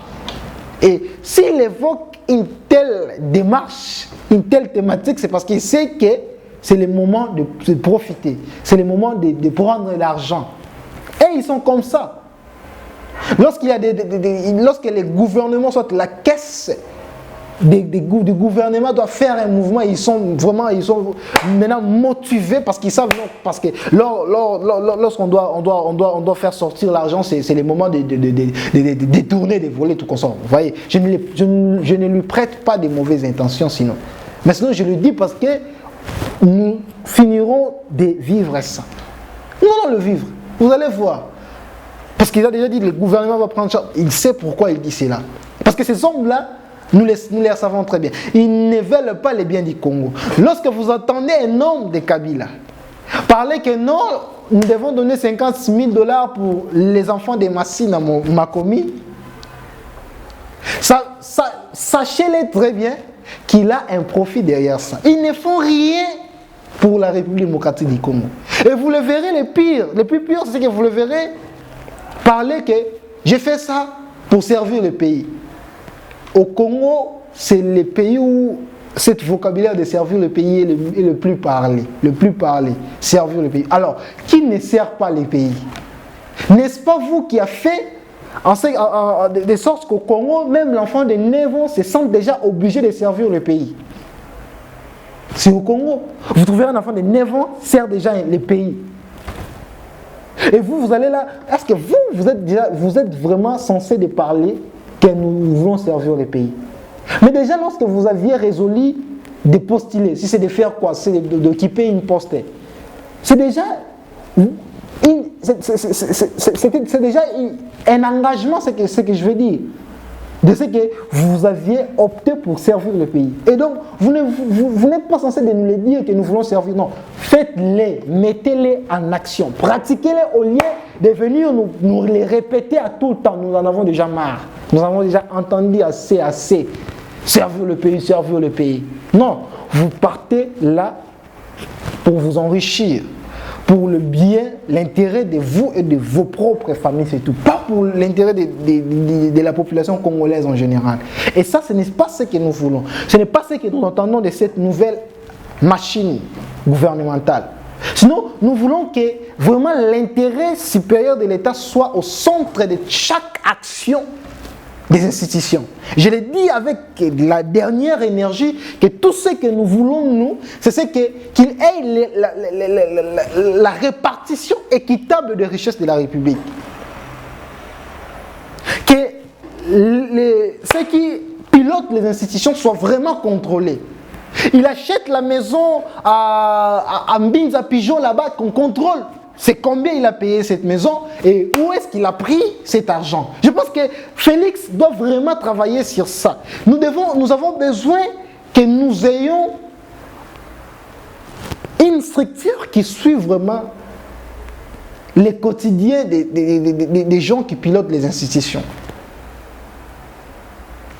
Et s'il évoque une telle démarche, une telle thématique, c'est parce qu'il sait que c'est le moment de profiter. C'est le moment de prendre l'argent. Et ils sont comme ça. Lorsque les gouvernements, soit la caisse du gouvernement doit faire un mouvement, ils sont maintenant motivés parce qu'ils savent, non, parce que lorsqu'on doit faire sortir l'argent, c'est le moment de détourner, de voler, tout comme ça. Vous voyez, je ne lui prête pas de mauvaises intentions sinon. Mais sinon, je le dis parce que nous finirons de vivre ça. Nous allons le vivre. Vous allez voir. Parce qu'il a déjà dit que le gouvernement va prendre charge. Il sait pourquoi il dit cela. Parce que ces hommes-là, nous les savons très bien. Ils ne veulent pas les biens du Congo. Lorsque vous entendez un homme de Kabila parler que non, nous devons donner 50 000 $ pour les enfants des Massines à ma commune. Sachez-le très bien qu'il a un profit derrière ça. Ils ne font rien pour la République démocratique du Congo. Et vous le verrez, le plus pire, c'est que vous le verrez parler que j'ai fait ça pour servir le pays. Au Congo, c'est le pays où cet vocabulaire de servir le pays est le plus parlé. Le plus parlé, servir le pays. Alors, qui ne sert pas le pays? N'est-ce pas vous qui avez fait de sorte qu'au Congo, même l'enfant de 9 ans se sent déjà obligé de servir le pays? C'est au Congo. Vous trouvez un enfant de 9 ans sert déjà le pays. Et vous allez là, est-ce que vous êtes vraiment censé de parler que nous voulons servir le pays? Mais déjà, lorsque vous aviez résolu de postuler, si c'est de faire quoi? C'est d'occuper une poste. C'est déjà un engagement, c'est ce que je veux dire. De ce que vous aviez opté pour servir le pays. Et donc, vous n'êtes pas censé de nous le dire que nous voulons servir. Non, faites-les, mettez-les en action. Pratiquez-les au lieu de venir nous les répéter à tout le temps. Nous en avons déjà marre. Nous avons déjà entendu assez. Servir le pays, servir le pays. Non, vous partez là pour vous enrichir. Pour le bien, l'intérêt de vous et de vos propres familles, c'est tout. Pas pour l'intérêt de la population congolaise en général. Et ça, ce n'est pas ce que nous voulons. Ce n'est pas ce que nous entendons de cette nouvelle machine gouvernementale. Sinon, nous voulons que vraiment l'intérêt supérieur de l'État soit au centre de chaque action des institutions. Je l'ai dit avec la dernière énergie que tout ce que nous voulons, nous, c'est qu'il ait la répartition équitable des richesses de la République. Que ceux qui pilotent les institutions soient vraiment contrôlés. Il achète la maison à Mbinza Pigeon là-bas qu'on contrôle. C'est combien il a payé cette maison et où est-ce qu'il a pris cet argent. Je pense que Félix doit vraiment travailler sur ça. Nous avons besoin que nous ayons une structure qui suit vraiment les quotidiens des gens qui pilotent les institutions.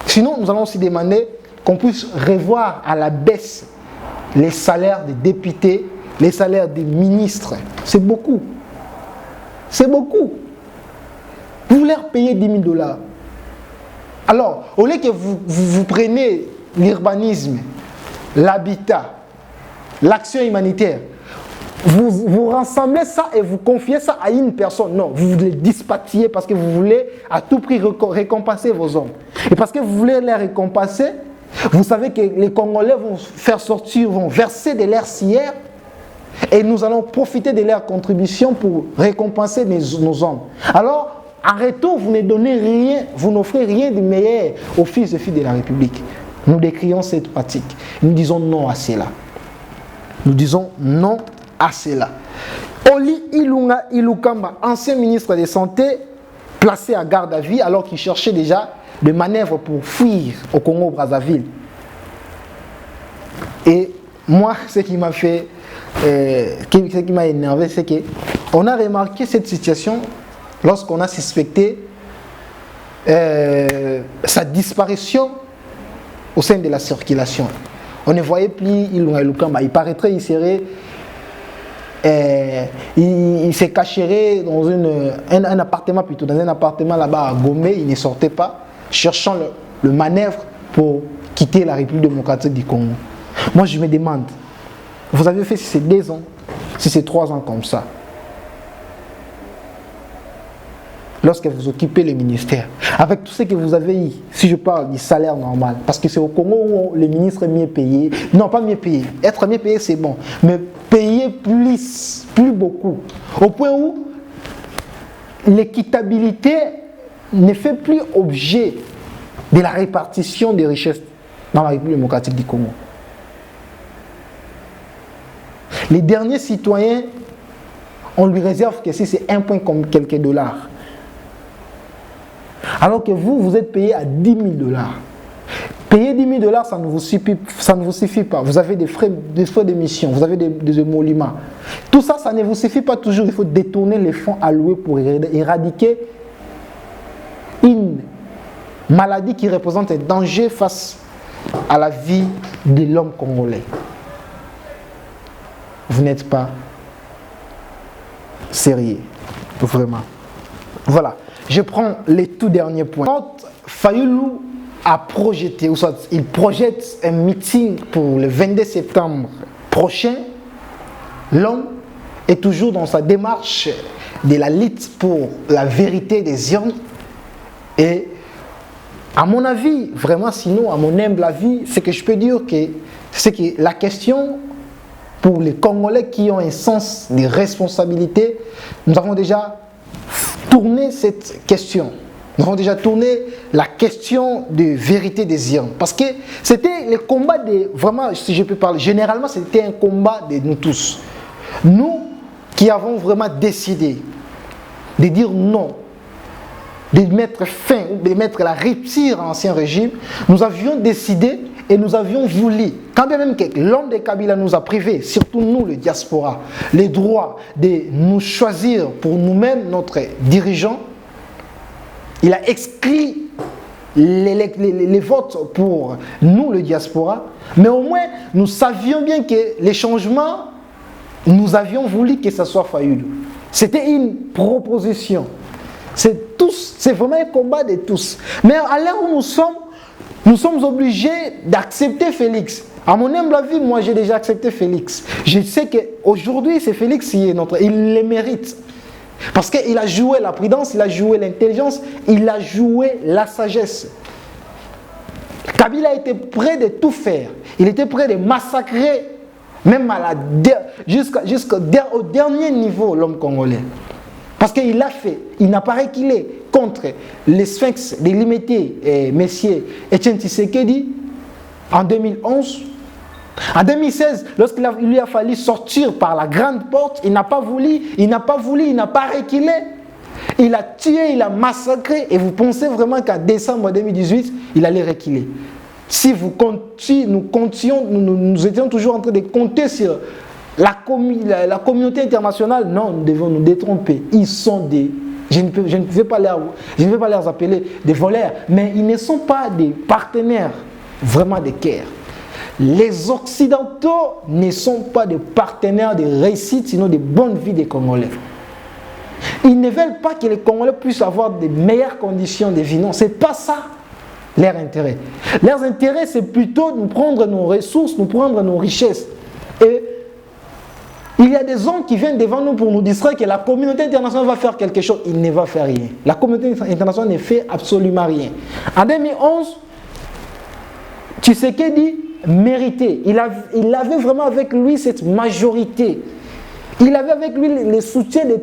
Sinon, nous allons aussi demander qu'on puisse revoir à la baisse les salaires des députés, les salaires des ministres. C'est beaucoup. C'est beaucoup. Vous voulez payer 10 000 $. Alors, au lieu que vous preniez l'urbanisme, l'habitat, l'action humanitaire, vous rassemblez ça et vous confiez ça à une personne. Non, vous les dispatchiez parce que vous voulez à tout prix récompenser vos hommes. Et parce que vous voulez les récompenser, vous savez que les Congolais vont verser de l'air CIR. Et nous allons profiter de leur contribution pour récompenser nos hommes. Alors, en retour, vous ne donnez rien, vous n'offrez rien de meilleur aux fils et filles de la République. Nous décrions cette pratique. Nous disons non à cela. Nous disons non à cela. Oli Ilunga Ilukamba, ancien ministre de Santé, placé à garde à vue alors qu'il cherchait déjà des manœuvres pour fuir au Congo-Brazzaville. Et moi, ce qui m'a fait... ce qui m'a énervé, c'est qu'on a remarqué cette situation lorsqu'on a suspecté sa disparition au sein de la circulation. On ne voyait plus Ilunga Ilukamba. Il paraîtrait qu'il serait... il se cacherait dans un appartement plutôt, dans un appartement là-bas à Gomé. Il ne sortait pas, cherchant le manœuvre pour quitter la République démocratique du Congo. Moi, je me demande, vous avez fait si c'est 2 ans, si c'est 3 ans comme ça, lorsque vous occupez le ministère, avec tout ce que vous avez eu, si je parle du salaire normal, parce que c'est au Congo où le ministre est mieux payé, non pas mieux payé, être mieux payé c'est bon, mais payer plus beaucoup, au point où l'équitabilité ne fait plus objet de la répartition des richesses dans la République démocratique du Congo. Les derniers citoyens, on lui réserve que si c'est 1 point comme quelques dollars. Alors que vous êtes payé à 10 000 $. Payer 10 000 $, ça ne vous suffit pas. Vous avez des frais d'émission, vous avez des émoluments. Tout ça, ça ne vous suffit pas toujours. Il faut détourner les fonds alloués pour éradiquer une maladie qui représente un danger face à la vie de l'homme congolais. Vous n'êtes pas sérieux, vraiment. Voilà, je prends les tout derniers points. Quand Fayulu a projeté, ou soit il projette un meeting pour le 22 septembre prochain, l'homme est toujours dans sa démarche de la lutte pour la vérité des urnes. Et à mon avis, vraiment, sinon, à mon humble avis, c'est que je peux dire que c'est que la question pour les Congolais qui ont un sens de responsabilité, nous avons déjà tourné cette question. Nous avons déjà tourné la question de vérité des urnes. Parce que c'était le combat de, vraiment, si je peux parler, généralement c'était un combat de nous tous. Nous qui avons vraiment décidé de dire non, de mettre fin, ou de mettre la rupture à l'ancien régime, nous avions décidé et nous avions voulu, quand bien même que l'homme de Kabila nous a privés, surtout nous, le diaspora, les droits de nous choisir pour nous-mêmes notre dirigeant. Il a exclu les votes pour nous, le diaspora, mais au moins nous savions bien que les changements, nous avions voulu que ce soit Fayulu. C'était une proposition. C'est vraiment un combat de tous. Mais à l'heure où nous sommes obligés d'accepter Félix. À mon humble avis, moi j'ai déjà accepté Félix. Je sais qu'aujourd'hui c'est Félix qui est il le mérite. Parce qu'il a joué la prudence, il a joué l'intelligence, il a joué la sagesse. Kabila était prêt de tout faire. Il était prêt de massacrer, même jusqu'au dernier niveau, l'homme congolais. Parce qu'il l'a fait. Il n'a pas reculé contre les sphinx délimités, messieurs Etienne Tshisekedi, en 2011. En 2016, lorsqu'il lui a fallu sortir par la grande porte, il n'a pas voulu, il n'a pas reculé. Il a tué, il a massacré. Et vous pensez vraiment qu'en décembre 2018, il allait reculer. Si nous étions toujours en train de compter sur la communauté internationale, non, nous devons nous détromper. Ils sont des... Je ne vais pas les appeler des voleurs, mais ils ne sont pas des partenaires vraiment de guerre. Les Occidentaux ne sont pas des partenaires de réussite, sinon de bonne vie des Congolais. Ils ne veulent pas que les Congolais puissent avoir de meilleures conditions de vie. Non, ce n'est pas ça leur intérêt. Leur intérêt, c'est plutôt de nous prendre nos ressources, nous prendre nos richesses. Et il y a des hommes qui viennent devant nous pour nous distraire que la communauté internationale va faire quelque chose. Il ne va faire rien. La communauté internationale ne fait absolument rien. En 2011, Tshisekedi mérité. Il avait vraiment avec lui cette majorité. Il avait avec lui le soutien de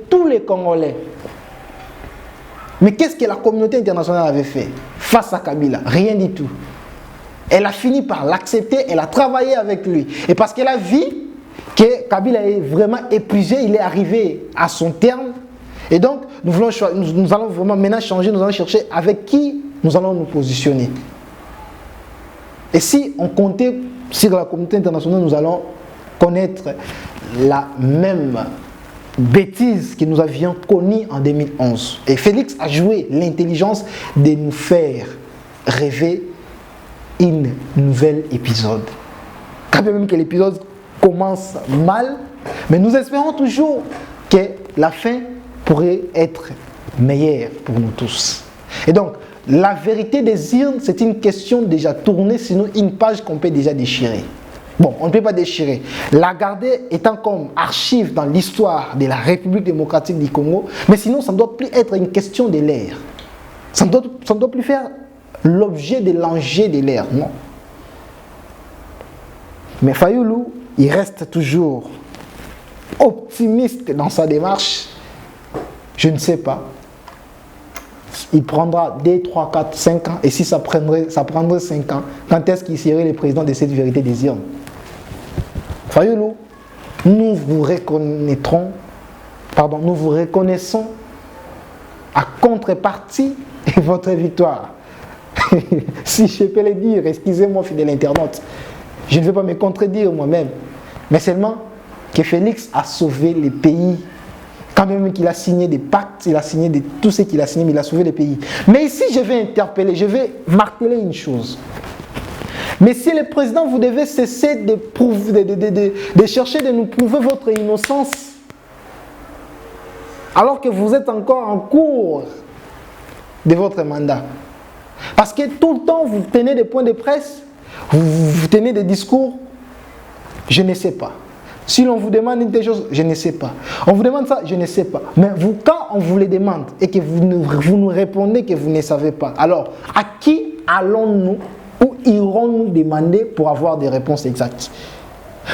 tous les Congolais. Mais qu'est-ce que la communauté internationale avait fait face à Kabila? Rien du tout. Elle a fini par l'accepter, elle a travaillé avec lui. Et parce qu'elle a vu que Kabila est vraiment épuisé, il est arrivé à son terme. Et donc, nous allons vraiment maintenant changer, nous allons chercher avec qui nous allons nous positionner. Et si on comptait sur la communauté internationale, nous allons connaître la même bêtise que nous avions connue en 2011. Et Félix a joué l'intelligence de nous faire rêver un nouvel épisode. Quand même que l'épisode commence mal, mais nous espérons toujours que la fin pourrait être meilleure pour nous tous. Et donc, la vérité des urnes, c'est une question déjà tournée, sinon une page qu'on peut déjà déchirer. Bon, on ne peut pas déchirer. La garder étant comme archive dans l'histoire de la République démocratique du Congo, mais sinon ça ne doit plus être une question de l'ère. Ça ne doit plus faire l'objet de l'enjeu de l'ère, non. Mais Fayulu, il reste toujours optimiste dans sa démarche. Je ne sais pas. Il prendra 2, 3, 4, 5 ans. Et si ça prendrait 5 ans, quand est-ce qu'il serait le président de cette vérité des urnes? Fayulu, nous vous reconnaissons à contrepartie de votre victoire. Si je peux le dire, excusez-moi, fidèle internaute, je ne vais pas me contredire moi-même, mais seulement que Félix a sauvé le pays. Quand même qu'il a signé des pactes, il a signé tout ce qu'il a signé, mais il a sauvé le pays. Mais ici, je vais interpeller, je vais marteler une chose. Monsieur le Président, vous devez cesser de chercher de nous prouver votre innocence, alors que vous êtes encore en cours de votre mandat. Parce que tout le temps, vous tenez des points de presse, vous tenez des discours, je ne sais pas. Si l'on vous demande une telle chose, je ne sais pas. On vous demande ça, je ne sais pas. Mais vous, quand on vous le demande et que vous nous répondez que vous ne savez pas, alors à qui allons-nous ou irons-nous demander pour avoir des réponses exactes?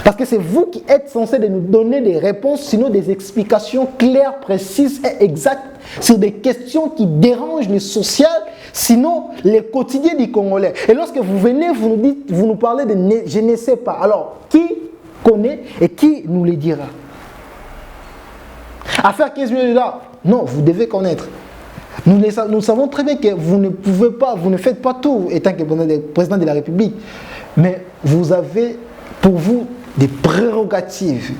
Parce que c'est vous qui êtes censé de nous donner des réponses, sinon des explications claires, précises et exactes sur des questions qui dérangent le social, sinon les quotidiens du Congolais. Et lorsque vous venez, vous nous parlez de je ne sais pas. Alors, qui connaît et qui nous le dira? À faire 15 millions de dollars, non, vous devez connaître. Nous savons très bien que vous ne pouvez pas, vous ne faites pas tout étant que président de la République, mais vous avez pour vous des prérogatives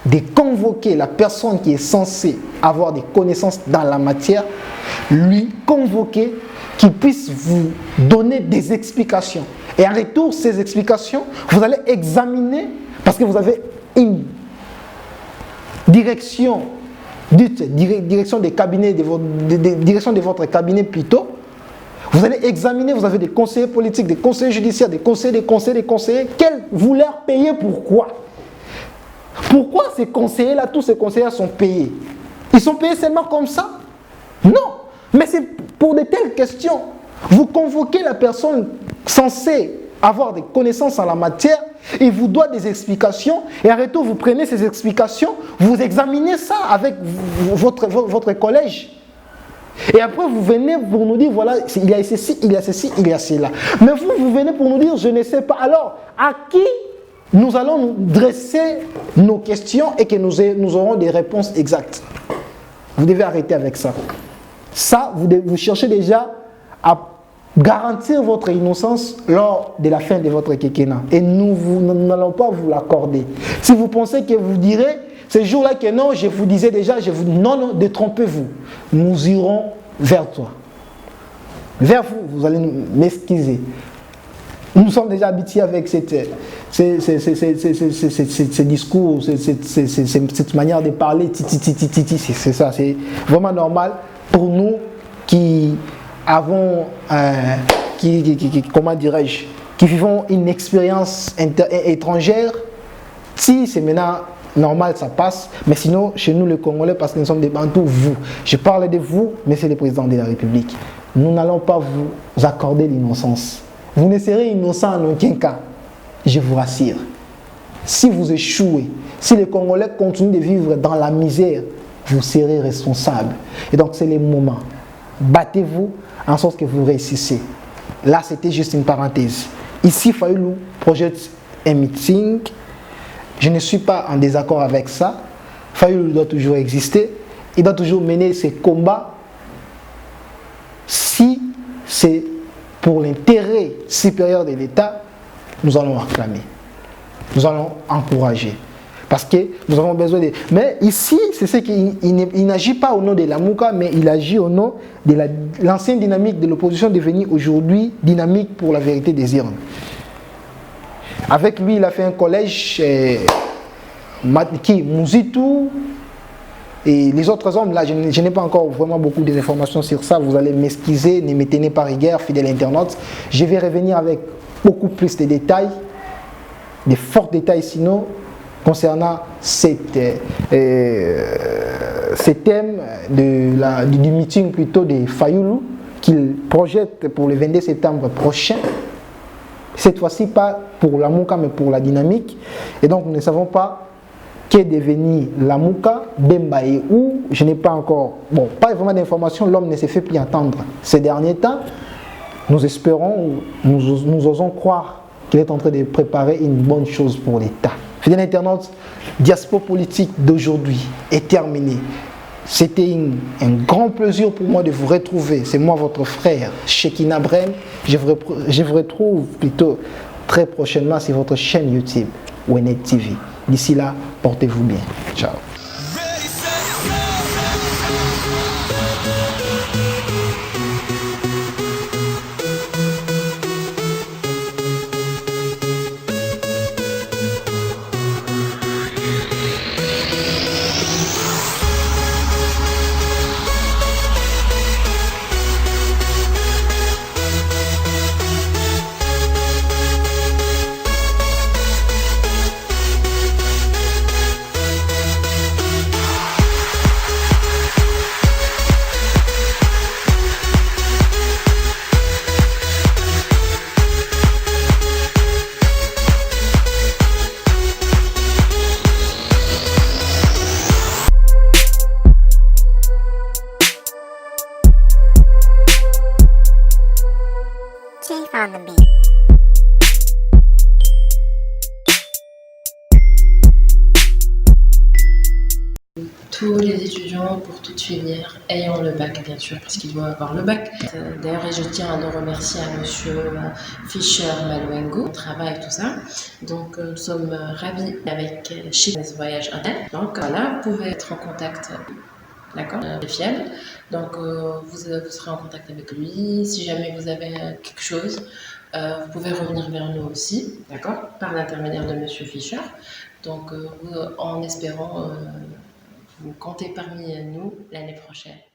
de convoquer la personne qui est censée avoir des connaissances dans la matière, lui convoquer, qu'il puisse vous donner des explications. Et en retour, ces explications, vous allez examiner, parce que vous avez une direction, direction des cabinets, direction de votre cabinet plutôt. Vous allez examiner, vous avez des conseillers politiques, des conseillers judiciaires, des conseillers, vous leur payez pourquoi? Pourquoi ces conseillers-là, tous ces conseillers sont payés? Ils sont payés seulement comme ça? Non, mais c'est pour de telles questions. Vous convoquez la personne censée avoir des connaissances en la matière, il vous doit des explications, et en retour, vous prenez ces explications, vous examinez ça avec votre collège. Et après, vous venez pour nous dire, voilà, il y a ceci, il y a ceci, il y a cela. Mais vous venez pour nous dire, je ne sais pas. Alors, à qui nous allons nous dresser nos questions et que nous aurons des réponses exactes? Vous devez arrêter avec ça. Ça, vous cherchez déjà à garantir votre innocence lors de la fin de votre quinquennat. Et nous n'allons pas vous l'accorder. Si vous pensez que vous direz, ce jour-là que non, je vous disais déjà, non, détrompez-vous. Nous irons vers toi. Vers vous, vous allez m'excuser. Nous sommes déjà habitués avec ces discours, cette manière de parler, c'est ça, c'est vraiment normal pour nous qui avons, comment dirais-je, qui vivons une expérience étrangère. Si c'est maintenant normal, ça passe, mais sinon, chez nous les Congolais, parce que nous sommes des Bantous, vous, je parle de vous, monsieur le président de la République, nous n'allons pas vous accorder l'innocence. Vous ne serez innocent en aucun cas, je vous rassure. Si vous échouez, si les Congolais continuent de vivre dans la misère, vous serez responsable. Et donc c'est le moment. Battez-vous en sorte que vous réussissez. Là, c'était juste une parenthèse. Ici, Fayulu projette un meeting. Je ne suis pas en désaccord avec ça. Fayulu doit toujours exister. Il doit toujours mener ses combats. Si c'est pour l'intérêt supérieur de l'État, nous allons acclamer. Nous allons encourager. Parce que nous avons besoin de... Mais ici, c'est ce qu'il n'agit pas au nom de la Mouka, mais il agit au nom de l'ancienne dynamique de l'opposition devenue aujourd'hui dynamique pour la vérité des urnes. Avec lui, il a fait un collège, Mouzitou, et les autres hommes, là, je n'ai pas encore vraiment beaucoup d'informations sur ça. Vous allez m'excuser, ne me tenez pas rigueur, fidèle internaute. Je vais revenir avec beaucoup plus de détails, de forts détails sinon, concernant ce thème du meeting plutôt de Fayulu qu'il projette pour le 22 septembre prochain. Cette fois-ci, pas pour la Mouka, mais pour la dynamique. Et donc, nous ne savons pas qu'est devenu la Mouka, Bemba et où. Je n'ai pas encore, pas vraiment d'informations, l'homme ne s'est fait plus entendre. Ces derniers temps, nous espérons, nous osons croire qu'il est en train de préparer une bonne chose pour l'État. Fidèle internaute, diaspora politique d'aujourd'hui est terminée. C'était un grand plaisir pour moi de vous retrouver. C'est moi votre frère, Shekina Brem. Je vous retrouve plutôt très prochainement sur votre chaîne YouTube, Wenet TV. D'ici là, portez-vous bien. Ciao. Chief on the beat. Tous les étudiants pour toute filière ayant le bac, bien sûr, parce qu'ils doivent avoir le bac. D'ailleurs, et je tiens à nous remercier à monsieur Fischer Maluengo, le travail, tout ça. Donc, nous sommes ravis avec chez les voyages Intel. Donc, là, vous pouvez être en contact, d'accord, fiable. Donc, vous serez en contact avec lui. Si jamais vous avez quelque chose, vous pouvez revenir vers nous aussi, d'accord, par l'intermédiaire de monsieur Fischer. Donc, en espérant vous comptez parmi nous l'année prochaine.